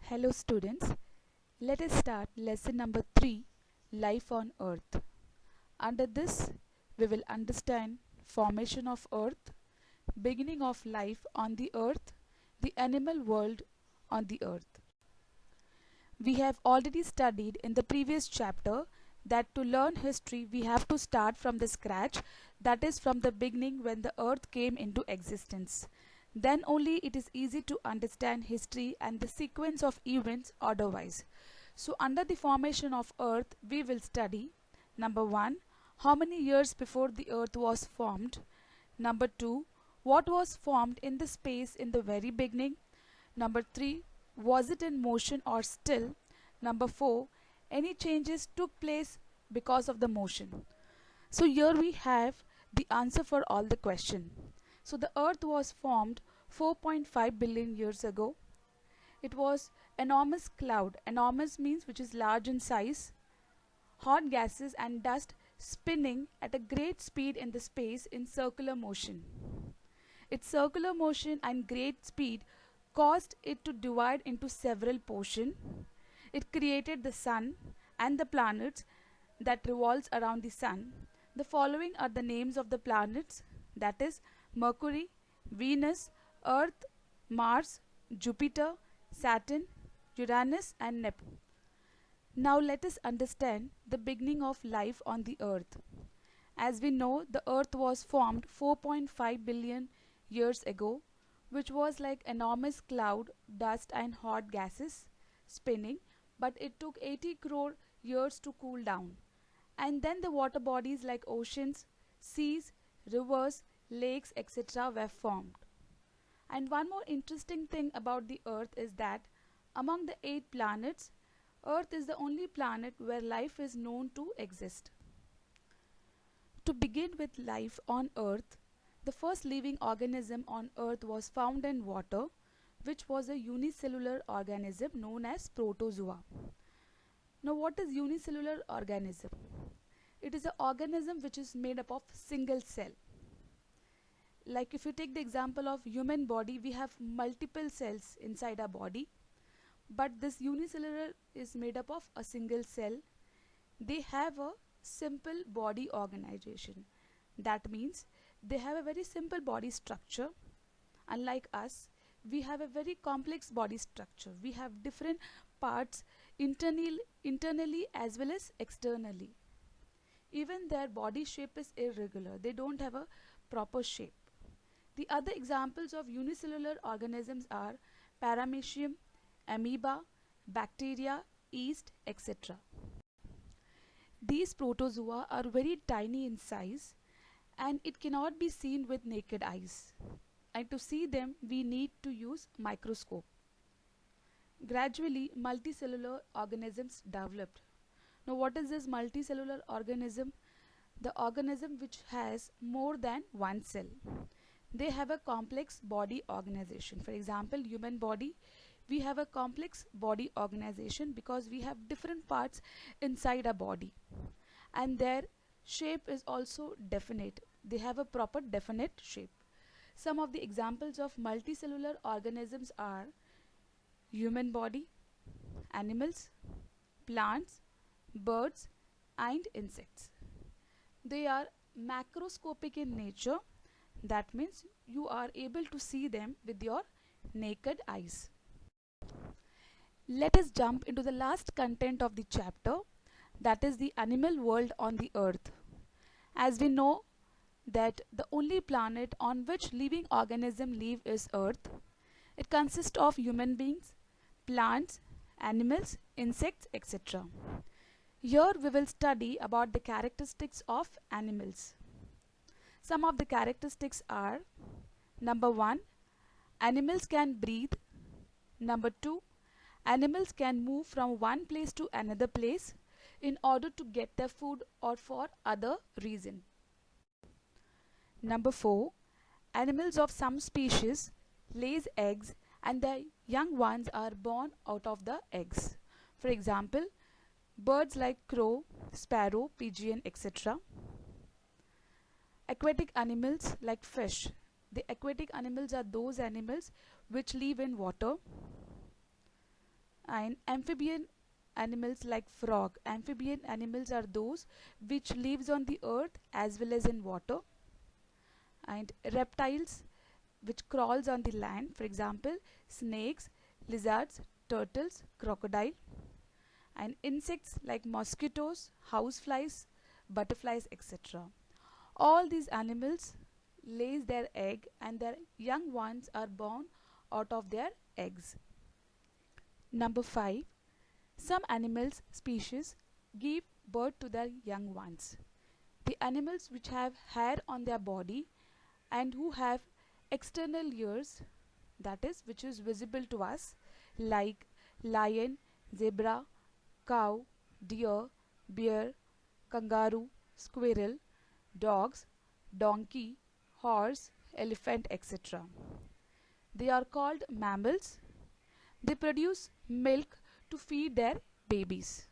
Hello students, let us start lesson number 3, Life on Earth. Under this, we will understand formation of Earth, beginning of life on the Earth, the animal world on the Earth. We have already studied in the previous chapter that to learn history we have to start from the scratch, that is from the beginning when the Earth came into existence. Then only it is easy to understand history and the sequence of events order-wise. So under the formation of Earth we will study number 1, how many years before the Earth was formed. Number 2, what was formed in the space in the very beginning. Number 3, was it in motion or still? Number 4, any changes took place because of the motion. So here we have the answer for all the question. So the earth was formed 4.5 billion years ago. It was enormous cloud. Enormous means which is large in size. Hot gases and dust spinning at a great speed in the space in circular motion. Its circular motion and great speed caused it to divide into several portions. It created the sun and the planets that revolves around the sun. The following are the names of the planets, that is Mercury, Venus, Earth, Mars, Jupiter, Saturn, Uranus and Neptune. Now let us understand the beginning of life on the earth. As we know, the earth was formed 4.5 billion years ago, which was like enormous cloud, dust and hot gases spinning, but it took 80 crore years to cool down. And then the water bodies like oceans, seas, rivers, lakes, etc. were formed. And one more interesting thing about the earth is that among the 8 planets, earth is the only planet where life is known to exist. To begin with life on earth, the first living organism on earth was found in water, which was a unicellular organism known as protozoa. Now what is unicellular organism? It is an organism which is made up of single cell. Like if you take the example of human body, we have multiple cells inside our body, but this unicellular is made up of a single cell. They have a simple body organization. That means they have a very simple body structure. Unlike us, we have a very complex body structure. We have different parts internally as well as externally. Even their body shape is irregular. They don't have a proper shape. The other examples of unicellular organisms are paramecium, amoeba, bacteria, yeast, etc. These protozoa are very tiny in size and it cannot be seen with naked eyes. And to see them, we need to use microscope. Gradually, multicellular organisms developed. Now, what is this multicellular organism? The organism which has more than one cell. They have a complex body organization. For example, human body, we have a complex body organization because we have different parts inside our body. And their shape is also definite. They have a proper definite shape. Some of the examples of multicellular organisms are human body, animals, plants, birds and insects. They are macroscopic in nature. That means you are able to see them with your naked eyes. Let us jump into the last content of the chapter, that is the animal world on the earth. As we know that the only planet on which living organisms live is earth. It consists of human beings, plants, animals, insects, etc. Here we will study about the characteristics of animals. Some of the characteristics are: number 1, animals can breathe. Number 2, animals can move from one place to another place in order to get their food or for other reason. Number 4, animals of some species lays eggs and the young ones are born out of the eggs. For example, birds like crow, sparrow, pigeon, etc. Aquatic animals like fish. The aquatic animals are those animals which live in water. And amphibian animals like frog. Amphibian animals are those which lives on the earth as well as in water. And reptiles which crawls on the land, for example snakes, lizards, turtles, crocodile. And insects like mosquitoes, houseflies, butterflies, etc. All these animals lays their egg and their young ones are born out of their eggs. Number 5. Some animals species give birth to their young ones. The animals which have hair on their body and who have external ears, that is which is visible to us, like lion, zebra, cow, deer, bear, kangaroo, squirrel, dogs, donkey, horse, elephant, etc. They are called mammals. They produce milk to feed their babies.